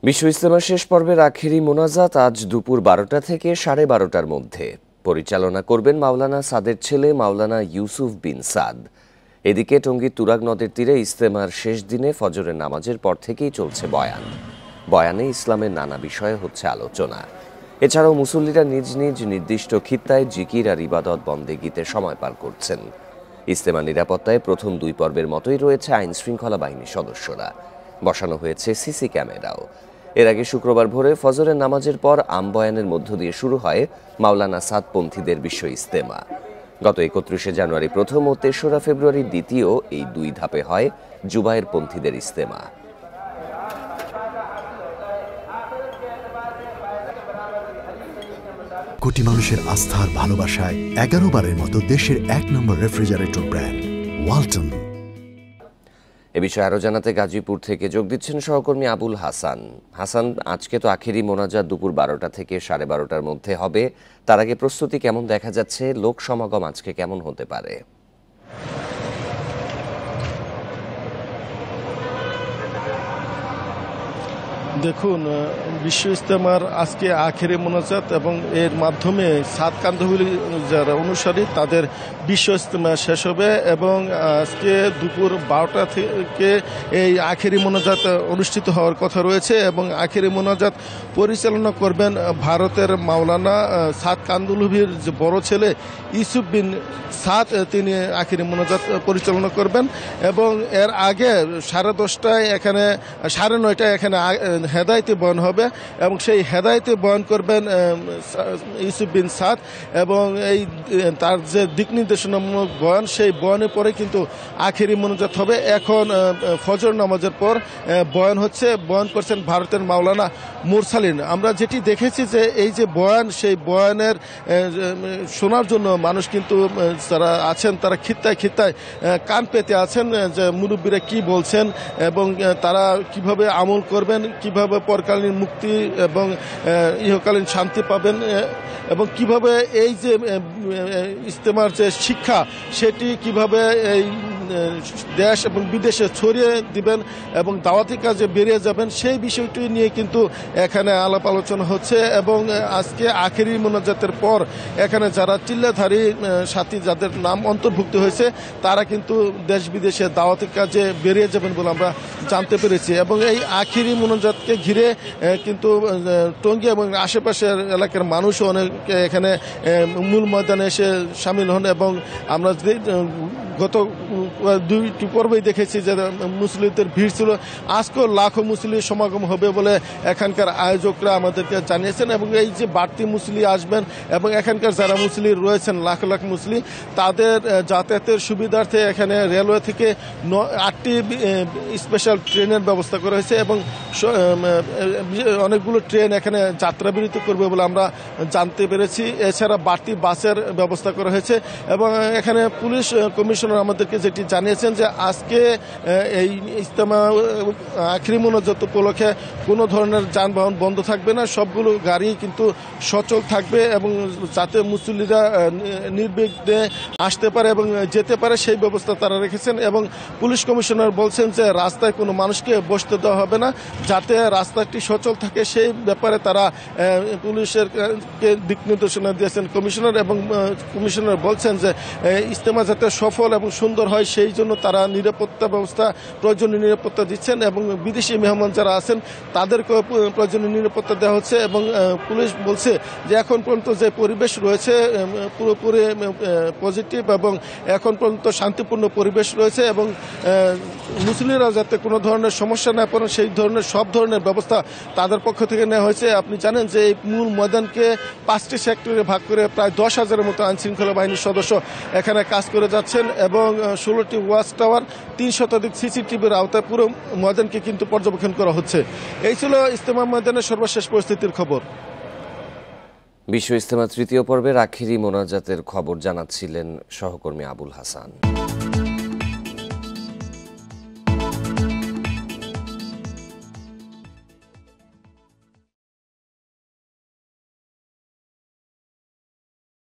বিশ্ব ইজতেমার শেষ পর্বের আখেরি মোনাজাত আজ দুপুর 12টা থেকে 12:30টার মধ্যে। পরিচালনা করবেন মাওলানা সাদের ছেলে মাওলানা ইউসুফ বিন সাদ। এদিকে টঙ্গীর তুরাগ নদের তীরে ইজতেমার শেষ দিনে ফজরের নামাজের পর থেকেই চলছে বয়ানে ইসলামের নানা বিষয়ে হচ্ছে আলোচনা। এছাড়াও মুসল্লিরা নিজ নিজ নির্দিষ্ট খিত্তায় জিকির আর ইবাদত বন্দেগীতে সময় পার করছেন। ইজতেমা নিরাপত্তায় প্রথম দুই পর্বের মতোই রয়েছে আইন শৃঙ্খলা বাহিনীর সদস্যরা। বসানো হয়েছে সিসি ক্যামেরাও। এর আগে শুক্রবার ভোরে ফজরের নামাজের পর আমবয়ানের মধ্য দিয়ে শুরু হয় মাওলানা সাদপন্থীদের বিশ্ব ইজতেমা। গত 31শে জানুয়ারি প্রথম ও 3রা ফেব্রুয়ারি দ্বিতীয়, এই দুই ধাপে হয় জুবায়ের পন্থীদের ইজতেমা। কোটি মানুষের আস্থার ভালোবাসায় 11 বারের মতো দেশের 1 নম্বর রেফ্রিজারেটর ব্র্যান্ড ওয়ালটন। এ বিষয়ে আরো জানাতে গাজীপুর থেকে যোগ দিচ্ছেন সহকর্মী আবুল হাসান। হাসান, আজকে তো আখেরি মোনাজাত দুপুর 12টা থেকে 12:30টার মধ্যে হবে। তার আগে প্রস্তুতি কেমন দেখা যাচ্ছে? লোক সমাগম আজকে কেমন হতে পারে? দেখুন, বিশ্ব ইজতেমার আজকে আখেরি মোনাজাত এবং এর মাধ্যমে সাত কান্ধহুলি যারা অনুসারী তাদের বিশ্ব ইজতেমা শেষ হবে এবং আজকে দুপুর 12টা থেকে এই আখেরি মোনাজাত অনুষ্ঠিত হওয়ার কথা রয়েছে এবং আখেরি মোনাজাত পরিচালনা করবেন ভারতের মাওলানা সাদ কান্ধহুলির যে বড় ছেলে ইউসুফ বিন সাদ, তিনি আখেরি মোনাজাত পরিচালনা করবেন এবং এর আগে 10:30টায় এখানে 9:30টায় এখানে হেদায়েতে বয়ান হবে এবং সেই হেদায়েতে বয়ান করবেন ইউসুফ বিন সাদ এবং এই তার যে দিক নির্দেশনামূলক বয়ান, সেই বয়ানের পরে কিন্তু আখেরি মোনাজাত হবে। এখন ফজর নামাজের পর বয়ান হচ্ছে, বয়ান করছেন ভারতের মাওলানা মুরসালিন। আমরা যেটি দেখেছি যে এই যে বয়ান, সেই বয়ানের শোনার জন্য মানুষ কিন্তু যারা আছেন তারা খিত্তায় কান পেতে আছেন যে মুরব্বীরা কি বলছেন এবং তারা কিভাবে আমল করবেন, কিভাবে পরকালীন মুক্তি এবং ইহকালীন শান্তি পাবেন এবং কিভাবে এই যে ইজতেমার যে শিক্ষা সেটি কিভাবে এই দেশ এবং বিদেশে ছড়িয়ে দিবেন এবং দাওয়াতি কাজে বেরিয়ে যাবেন, সেই বিষয়টি নিয়ে কিন্তু এখানে আলাপ আলোচনা হচ্ছে। এবং আজকে আখেরি মোনাজাতের পর এখানে যারা চিল্লাধারী সাথী যাদের নাম অন্তর্ভুক্ত হয়েছে তারা কিন্তু দেশ বিদেশে দাওয়াতি কাজে বেরিয়ে যাবেন বলে আমরা জানতে পেরেছি। এবং এই আখেরি মোনাজাতকে ঘিরে কিন্তু টঙ্গী এবং আশেপাশের এলাকার মানুষও অনেকে এখানে মূল ময়দানে এসে সামিল হন এবং আমরা গত দুইটি পর্বেই দেখেছি যে মুসলিমদের ভিড় ছিল। আজকেও লাখো মুসলিম সমাগম হবে বলে এখানকার আয়োজকরা আমাদেরকে জানিয়েছেন এবং এই যে বাড়তি মুসলিম আসবেন এবং এখানকার যারা মুসলিম রয়েছেন লাখ লাখ মুসলিম, তাদের যাতায়াতের সুবিধার্থে এখানে রেলওয়ে থেকে 8টি স্পেশাল ট্রেনের ব্যবস্থা করা হয়েছে এবং অনেকগুলো ট্রেন এখানে যাত্রা বিরতি করবে বলে আমরা জানতে পেরেছি। এছাড়া বাড়তি বাসের ব্যবস্থা করা হয়েছে এবং এখানে পুলিশ কমিশনার আমাদেরকে যেটি জানিয়েছেন যে আজকে এই ইজতেমা আখেরি মোনাজাত উপলক্ষে কোনো ধরনের যানবাহন বন্ধ থাকবে না, সবগুলো গাড়ি কিন্তু সচল থাকবে এবং যাতে মুসল্লিরা নির্বিঘ্নে আসতে পারে এবং যেতে পারে সেই ব্যবস্থা তারা রেখেছেন। এবং পুলিশ কমিশনার বলছেন যে রাস্তায় কোনো মানুষকে বসতে দেওয়া হবে না, যাতে রাস্তাটি সচল থাকে সেই ব্যাপারে তারা পুলিশের দিক নির্দেশনা দিয়েছেন কমিশনার। এবং কমিশনার বলছেন যে ইজতেমা যাতে সফল এবং সুন্দর হয় সেই জন্য তারা নিরাপত্তা ব্যবস্থা, প্রয়োজনীয় নিরাপত্তা দিচ্ছেন এবং বিদেশি মেহমান যারা আছেন তাদেরকে প্রয়োজনীয় নিরাপত্তা দেওয়া হচ্ছে। এবং পুলিশ বলছে যে এখন পর্যন্ত যে পরিবেশ রয়েছে পুরোপুরি পজিটিভ এবং এখন পর্যন্ত শান্তিপূর্ণ পরিবেশ রয়েছে এবং মুসলিমরা যাতে কোনো ধরনের সমস্যা না পড়েন সেই ধরনের সব ধরনের ব্যবস্থা তাদের পক্ষ থেকে নেওয়া হয়েছে। আপনি জানেন যে এই মূল ময়দানকে 5টি সেক্টরে ভাগ করে প্রায় 10,000-এর মতো আইনশৃঙ্খলা বাহিনীর সদস্য এখানে কাজ করে যাচ্ছেন এবং 16টি ওয়াচ টাওয়ার, 3 শতাধিক সিসিটিভির আওতায় পুরো ময়দানকে কিন্তু পর্যবেক্ষণ করা হচ্ছে। এই ছিল ইজতেমা ময়দানের সর্বশেষ পরিস্থিতির খবর। বিশ্ব ইজতেমা তৃতীয় পর্বের আখেরি মোনাজাতের খবর জানাচ্ছিলেন সহকর্মী আবুল হাসান।